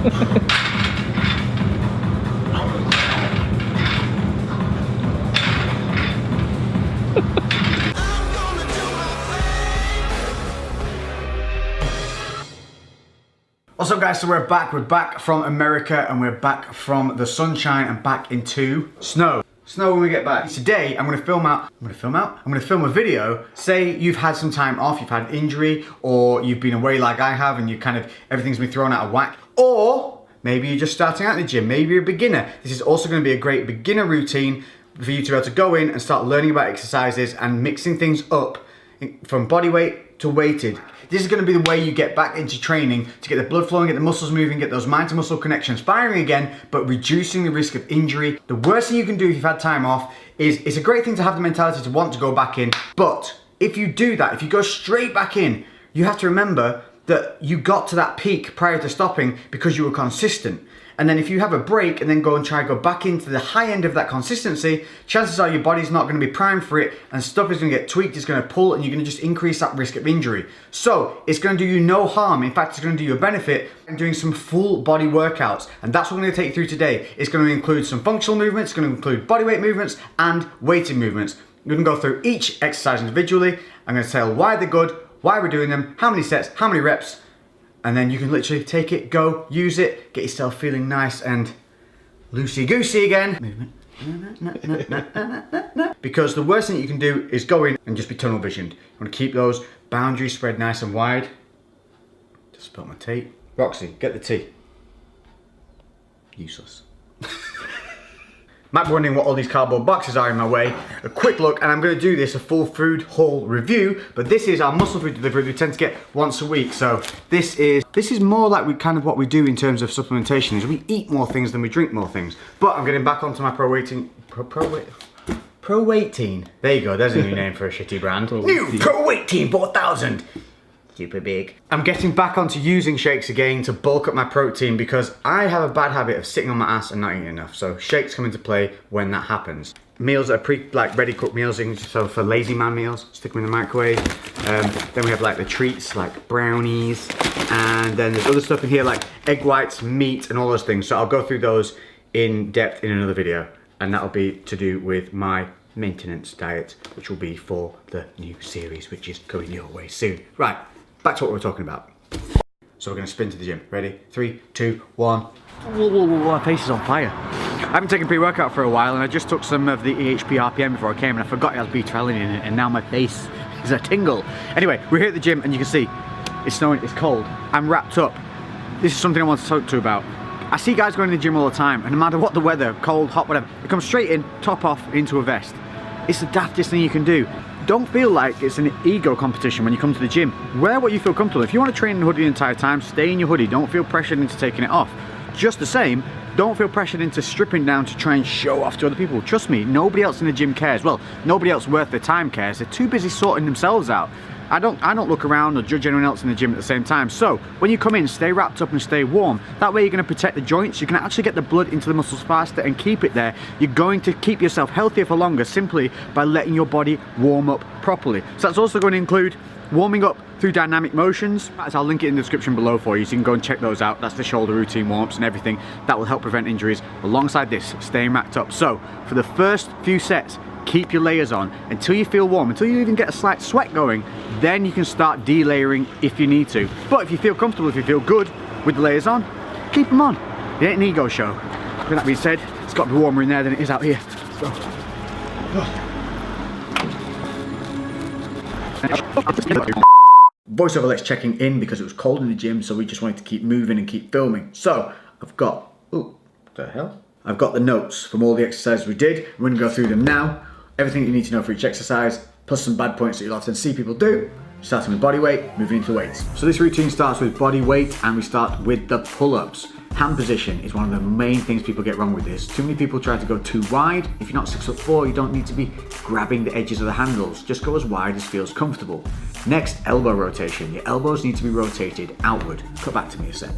What's up guys, so we're back from America and we're back from the sunshine and back into snow. Snow when we get back. Today I'm gonna film a video. Say you've had some time off, you've had an injury, or you've been away like I have and you everything's been thrown out of whack. Or maybe you're just starting out in the gym, maybe you're a beginner. This is also gonna be a great beginner routine for you to be able to go in and start learning about exercises and mixing things up from body weight to weighted. This is going to be the way you get back into training to get the blood flowing, get the muscles moving, get those mind to muscle connections firing again, but reducing the risk of injury. The worst thing you can do if you've had time off is, it's a great thing to have the mentality to want to go back in, but if you do that, if you go straight back in, you have to remember that you got to that peak prior to stopping because you were consistent. And then if you have a break and then go back into the high end of that consistency, chances are your body's not going to be primed for it and stuff is going to get tweaked, it's going to pull, and you're going to just increase that risk of injury. So it's going to do you no harm. In fact, it's going to do you a benefit in doing some full body workouts. And that's what I'm going to take you through today. It's going to include some functional movements, it's going to include bodyweight movements and weighted movements. We're going to go through each exercise individually. I'm going to tell why they're good, why we're doing them, how many sets, how many reps, and then you can literally take it, go, use it, get yourself feeling nice and loosey-goosey again. Because the worst thing you can do is go in and just be tunnel visioned. You want to keep those boundaries spread nice and wide. Just spilt my tea. Roxy, get the tea. Useless. Might be wondering what all these cardboard boxes are in my way. A quick look, and I'm going to do this a full food haul review, but this is our muscle food delivery we tend to get once a week. So this is more like what we do in terms of supplementation, is we eat more things than we drink more things. But I'm getting back onto my Pro Weight Team. There you go, there's a new name for a shitty brand. New Pro Weight Team 4000. Super big. I'm getting back onto using shakes again to bulk up my protein because I have a bad habit of sitting on my ass and not eating enough. So shakes come into play when that happens. Meals are ready cooked meals, so for lazy man meals, stick them in the microwave. Then we have like the treats like brownies, and then there's other stuff in here like egg whites, meat, and all those things. So I'll go through those in depth in another video, and that'll be to do with my maintenance diet, which will be for the new series, which is coming your way soon. Right. Back to what we were talking about. So we're going to sprint to the gym. Ready? 3, 2, 1. My face is on fire. I haven't taken pre-workout for a while, and I just took some of the EHP RPM before I came, and I forgot it has B-Trelin in it, and now my face is a tingle. Anyway, we're here at the gym, and you can see it's snowing, it's cold. I'm wrapped up. This is something I want to talk to you about. I see guys going to the gym all the time, and no matter what the weather, cold, hot, whatever, they come straight in, top off, into a vest. It's the daftest thing you can do. Don't feel like it's an ego competition when you come to the gym. Wear what you feel comfortable. If you want to train in a hoodie the entire time, stay in your hoodie. Don't feel pressured into taking it off. Just the same, don't feel pressured into stripping down to try and show off to other people. Trust me, nobody else in the gym cares. Well, nobody else worth their time cares. They're too busy sorting themselves out. I don't look around or judge anyone else in the gym at the same time. So when you come in, stay wrapped up and stay warm. That way you're going to protect the joints. You can actually get the blood into the muscles faster and keep it there. You're going to keep yourself healthier for longer simply by letting your body warm up properly. So that's also going to include warming up through dynamic motions. I'll link it in the description below for you, so you can go and check those out. That's the shoulder routine warm-ups and everything. That will help prevent injuries alongside this, staying wrapped up. So for the first few sets, keep your layers on until you feel warm, until you even get a slight sweat going. Then you can start delayering if you need to. But if you feel comfortable, if you feel good with the layers on, keep them on. It ain't an ego show. With that being said, it's got to be warmer in there than it is out here. So. Voiceover Lex checking in because it was cold in the gym, so we just wanted to keep moving and keep filming. So I've got, what the hell? I've got the notes from all the exercises we did. We're going to go through them now. Everything you need to know for each exercise, plus some bad points that you'll often see people do. Starting with body weight, moving into weights. So this routine starts with body weight, and we start with the pull-ups. Hand position is one of the main things people get wrong with this. Too many people try to go too wide. If you're not 6'4", you don't need to be grabbing the edges of the handles. Just go as wide as feels comfortable. Next, elbow rotation. Your elbows need to be rotated outward. Cut back to me a sec.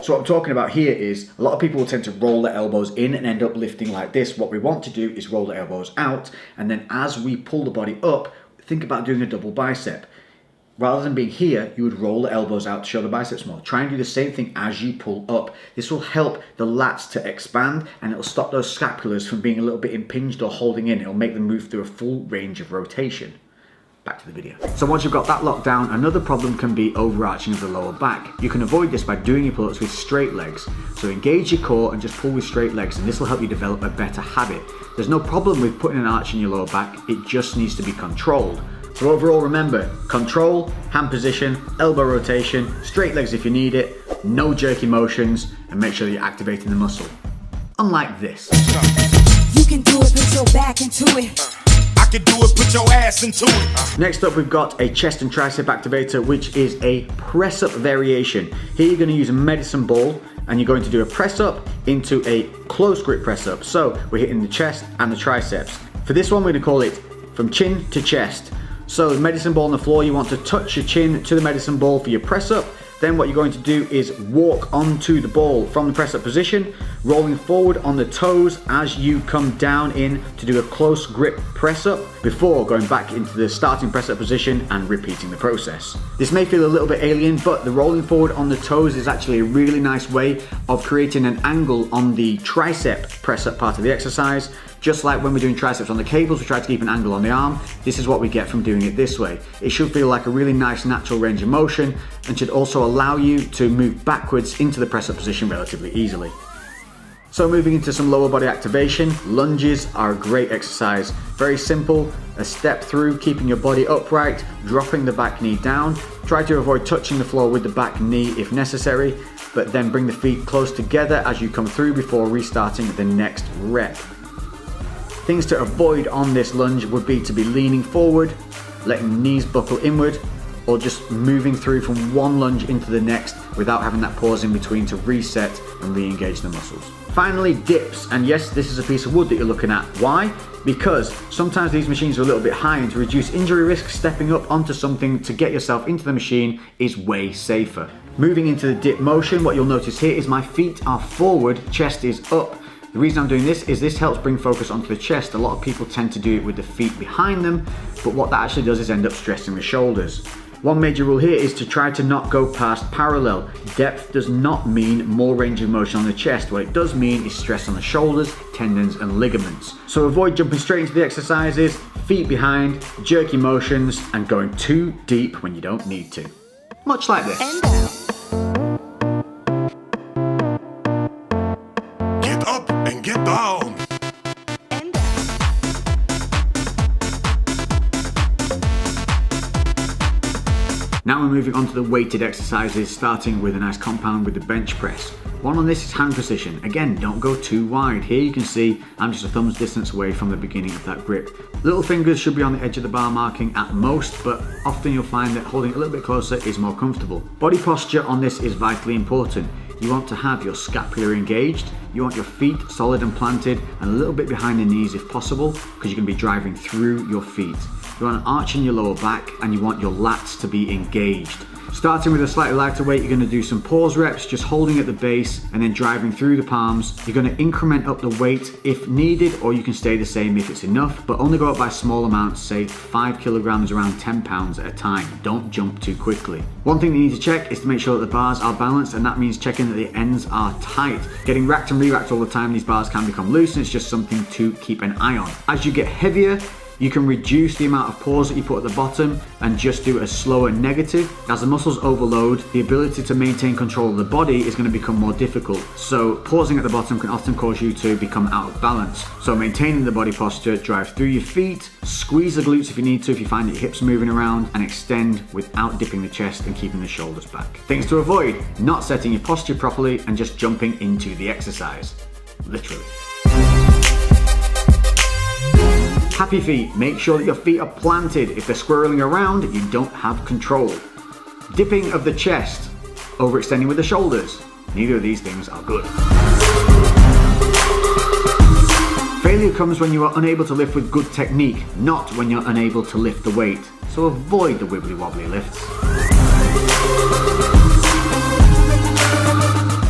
So what I'm talking about here is a lot of people will tend to roll their elbows in and end up lifting like this. What we want to do is roll the elbows out, and then as we pull the body up, think about doing a double bicep. Rather than being here, you would roll the elbows out to show the biceps more. Try and do the same thing as you pull up. This will help the lats to expand, and it'll stop those scapulars from being a little bit impinged or holding in. It'll make them move through a full range of rotation. Back to the video. So once you've got that locked down, another problem can be overarching of the lower back. You can avoid this by doing your pull-ups with straight legs. So engage your core and just pull with straight legs, and this will help you develop a better habit. There's no problem with putting an arch in your lower back, it just needs to be controlled. So overall, remember, control, hand position, elbow rotation, straight legs if you need it, no jerky motions, and make sure you're activating the muscle. Unlike this. You can do it, put your back into it. I can do it, put your ass into it. Next up, we've got a chest and tricep activator, which is a press up variation. Here you're going to use a medicine ball, and you're going to do a press up into a close grip press up. So we're hitting the chest and the triceps. For this one, we're going to call it from chin to chest. So the medicine ball on the floor, you want to touch your chin to the medicine ball for your press up. Then what you're going to do is walk onto the ball from the press up position, rolling forward on the toes as you come down in to do a close grip press up before going back into the starting press up position and repeating the process. This may feel a little bit alien, but the rolling forward on the toes is actually a really nice way of creating an angle on the tricep press up part of the exercise. Just like when we're doing triceps on the cables, we try to keep an angle on the arm. This is what we get from doing it this way. It should feel like a really nice natural range of motion and should also allow you to move backwards into the press up position relatively easily. So moving into some lower body activation, lunges are a great exercise. Very simple, a step through, keeping your body upright, dropping the back knee down. Try to avoid touching the floor with the back knee if necessary, but then bring the feet close together as you come through before restarting the next rep. Things to avoid on this lunge would be to be leaning forward, letting knees buckle inward, or just moving through from one lunge into the next without having that pause in between to reset and re-engage the muscles. Finally, dips, and yes, this is a piece of wood that you're looking at. Why? Because sometimes these machines are a little bit high, and to reduce injury risk, stepping up onto something to get yourself into the machine is way safer. Moving into the dip motion, what you'll notice here is my feet are forward, chest is up. The reason I'm doing this is this helps bring focus onto the chest. A lot of people tend to do it with the feet behind them, but what that actually does is end up stressing the shoulders. One major rule here is to try to not go past parallel. Depth does not mean more range of motion on the chest. What it does mean is stress on the shoulders, tendons and ligaments. So avoid jumping straight into the exercises, feet behind, jerky motions, and going too deep when you don't need to. Much like this. Get up and get down. Now we're moving on to the weighted exercises, starting with a nice compound with the bench press. One on this is hand position. Again, don't go too wide. Here you can see I'm just a thumb's distance away from the beginning of that grip. Little fingers should be on the edge of the bar marking at most, but often you'll find that holding it a little bit closer is more comfortable. Body posture on this is vitally important. You want to have your scapula engaged, you want your feet solid and planted and a little bit behind the knees if possible, because you're going to be driving through your feet. You want an arch in your lower back and you want your lats to be engaged. Starting with a slightly lighter weight, you're going to do some pause reps, just holding at the base and then driving through the palms. You're going to increment up the weight if needed, or you can stay the same if it's enough, but only go up by small amounts, say 5 kilograms, around 10 pounds at a time. Don't jump too quickly. One thing that you need to check is to make sure that the bars are balanced, and that means checking that the ends are tight. Getting racked and re-racked all the time, these bars can become loose, and it's just something to keep an eye on. As you get heavier, you can reduce the amount of pause that you put at the bottom and just do a slower negative. As the muscles overload, the ability to maintain control of the body is going to become more difficult. So pausing at the bottom can often cause you to become out of balance. So maintaining the body posture, drive through your feet, squeeze the glutes if you need to, if you find that your hips are moving around, and extend without dipping the chest and keeping the shoulders back. Things to avoid: not setting your posture properly and just jumping into the exercise. Literally. Happy feet, make sure that your feet are planted. If they're squirreling around, you don't have control. Dipping of the chest, overextending with the shoulders. Neither of these things are good. Failure comes when you are unable to lift with good technique, not when you're unable to lift the weight. So avoid the wibbly wobbly lifts.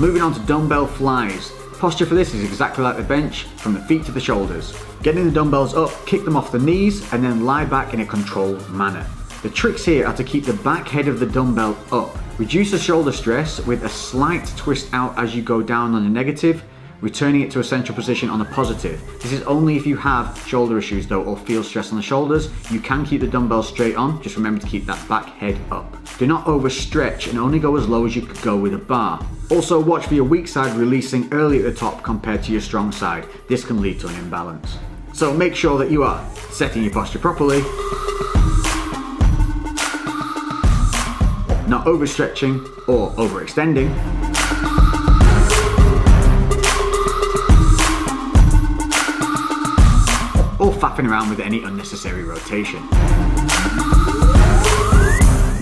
Moving on to dumbbell flies. Posture for this is exactly like the bench, from the feet to the shoulders. Getting the dumbbells up, kick them off the knees, and then lie back in a controlled manner. The tricks here are to keep the back head of the dumbbell up. Reduce the shoulder stress with a slight twist out as you go down on the negative, returning it to a central position on the positive. This is only if you have shoulder issues though, or feel stress on the shoulders. You can keep the dumbbell straight on, just remember to keep that back head up. Do not overstretch and only go as low as you could go with a bar. Also watch for your weak side releasing early at the top compared to your strong side. This can lead to an imbalance. So make sure that you are setting your posture properly, not overstretching or overextending, or faffing around with any unnecessary rotation.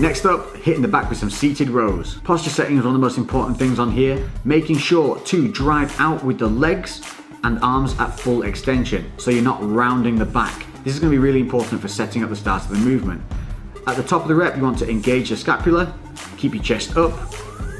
Next up, hitting the back with some seated rows. Posture setting is one of the most important things on here, making sure to drive out with the legs and arms at full extension, so you're not rounding the back. This is going to be really important for setting up the start of the movement. At the top of the rep, you want to engage the scapula, keep your chest up,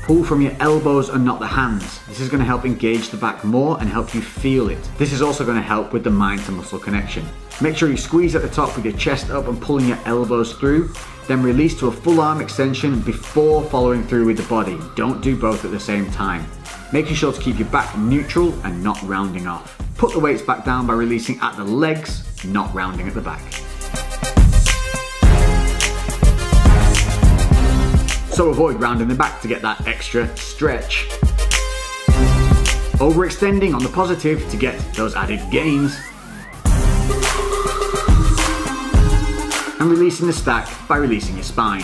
pull from your elbows and not the hands. This is going to help engage the back more and help you feel it. This is also going to help with the mind to muscle connection. Make sure you squeeze at the top with your chest up and pulling your elbows through, then release to a full arm extension before following through with the body. Don't do both at the same time. Making sure to keep your back neutral and not rounding off. Put the weights back down by releasing at the legs, not rounding at the back. So avoid rounding the back to get that extra stretch. Overextending on the positive to get those added gains. And releasing the stack by releasing your spine.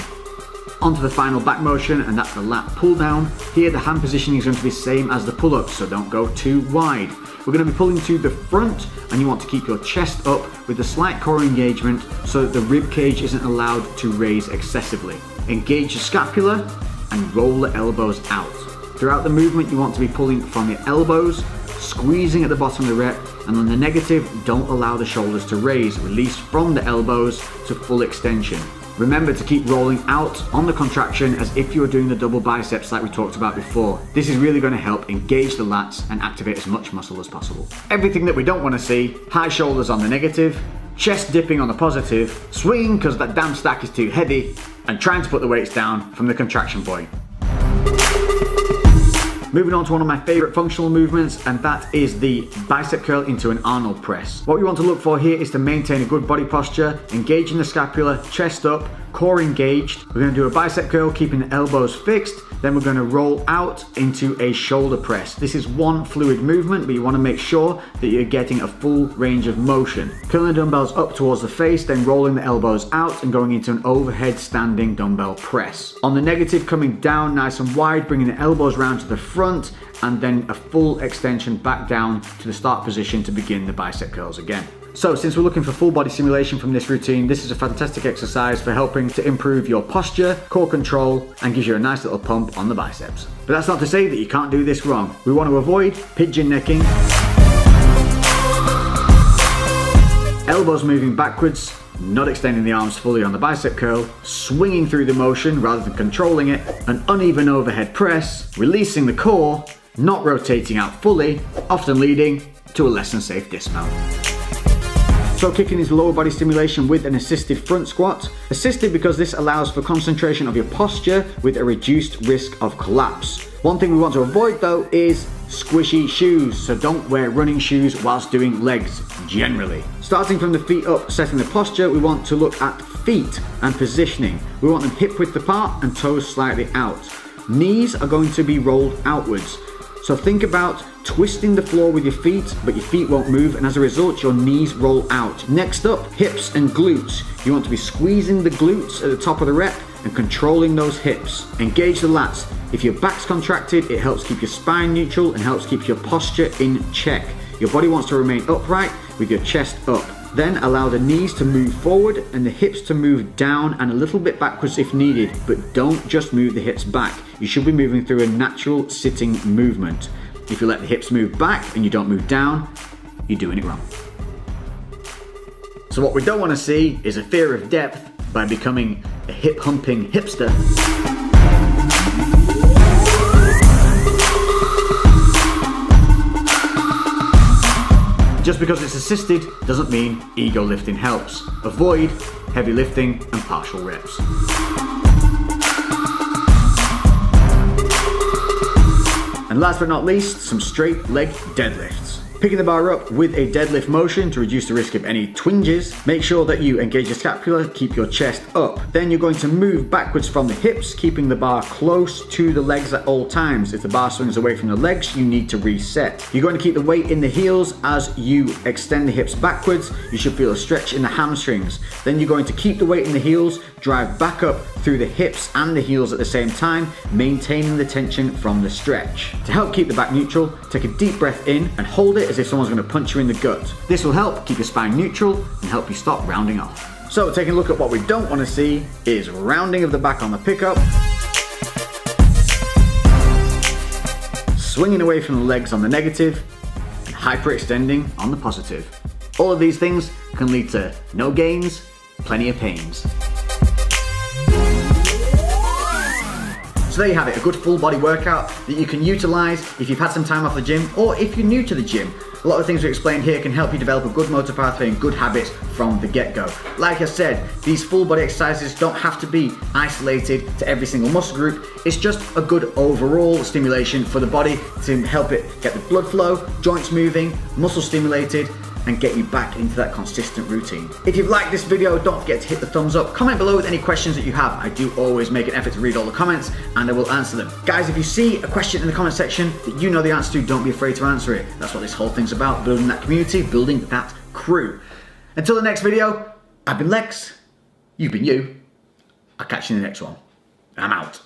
Onto the final back motion, and that's the lat pull down. Here the hand positioning is going to be the same as the pull-up, so don't go too wide. We're going to be pulling to the front, and you want to keep your chest up with a slight core engagement so that the rib cage isn't allowed to raise excessively. Engage your scapula and roll the elbows out. Throughout the movement, you want to be pulling from your elbows, squeezing at the bottom of the rep, and on the negative, don't allow the shoulders to raise. Release from the elbows to full extension. Remember to keep rolling out on the contraction as if you were doing the double biceps like we talked about before. This is really going to help engage the lats and activate as much muscle as possible. Everything that we don't want to see: high shoulders on the negative, chest dipping on the positive, swinging because that damn stack is too heavy, and trying to put the weights down from the contraction point. Moving on to one of my favorite functional movements, and that is the bicep curl into an Arnold press. What we want to look for here is to maintain a good body posture, engaging the scapula, chest up, core engaged. We're going to do a bicep curl, keeping the elbows fixed. Then we're going to roll out into a shoulder press. This is one fluid movement, but you want to make sure that you're getting a full range of motion. Curling the dumbbells up towards the face, then rolling the elbows out and going into an overhead standing dumbbell press. On the negative, coming down nice and wide, bringing the elbows round to the front, and then a full extension back down to the start position to begin the bicep curls again. So since we're looking for full body simulation from this routine, this is a fantastic exercise for helping to improve your posture, core control, and gives you a nice little pump on the biceps. But that's not to say that you can't do this wrong. We want to avoid pigeon necking, elbows moving backwards, not extending the arms fully on the bicep curl, swinging through the motion rather than controlling it, an uneven overhead press, releasing the core, not rotating out fully, often leading to a less than safe dismount. So kicking is lower body stimulation with an assisted front squat. Assisted because this allows for concentration of your posture with a reduced risk of collapse. One thing we want to avoid though is squishy shoes, so don't wear running shoes whilst doing legs generally. Starting from the feet up, setting the posture, we want to look at feet and positioning. We want them hip width apart and toes slightly out. Knees are going to be rolled outwards. So think about twisting the floor with your feet, but your feet won't move, and as a result, your knees roll out. Next up, hips and glutes. You want to be squeezing the glutes at the top of the rep and controlling those hips. Engage the lats. If your back's contracted, it helps keep your spine neutral and helps keep your posture in check. Your body wants to remain upright with your chest up. Then allow the knees to move forward and the hips to move down and a little bit backwards if needed, but don't just move the hips back. You should be moving through a natural sitting movement. If you let the hips move back and you don't move down, you're doing it wrong. So what we don't want to see is a fear of depth by becoming a hip humping hipster. Just because it's assisted doesn't mean ego lifting helps. Avoid heavy lifting and partial reps. And last but not least, some straight leg deadlifts. Picking the bar up with a deadlift motion to reduce the risk of any twinges. Make sure that you engage your scapula, keep your chest up. Then you're going to move backwards from the hips, keeping the bar close to the legs at all times. If the bar swings away from the legs, you need to reset. You're going to keep the weight in the heels as you extend the hips backwards. You should feel a stretch in the hamstrings. Then you're going to keep the weight in the heels, drive back up through the hips and the heels at the same time, maintaining the tension from the stretch. To help keep the back neutral, take a deep breath in and hold it as if someone's going to punch you in the gut. This will help keep your spine neutral and help you stop rounding off. So taking a look at what we don't want to see is rounding of the back on the pickup, swinging away from the legs on the negative, and hyperextending on the positive. All of these things can lead to no gains, plenty of pains. So there you have it, a good full body workout that you can utilize if you've had some time off the gym or if you're new to the gym. A lot of things we explained here can help you develop a good motor pathway and good habits from the get-go. Like I said, these full body exercises don't have to be isolated to every single muscle group. It's just a good overall stimulation for the body to help it get the blood flow, joints moving, muscles stimulated, and get you back into that consistent routine. If you've liked this video, don't forget to hit the thumbs up. Comment below with any questions that you have. I do always make an effort to read all the comments and I will answer them. Guys, if you see a question in the comment section that you know the answer to, don't be afraid to answer it. That's what this whole thing's about, building that community, building that crew. Until the next video, I've been Lex, you've been you. I'll catch you in the next one. I'm out.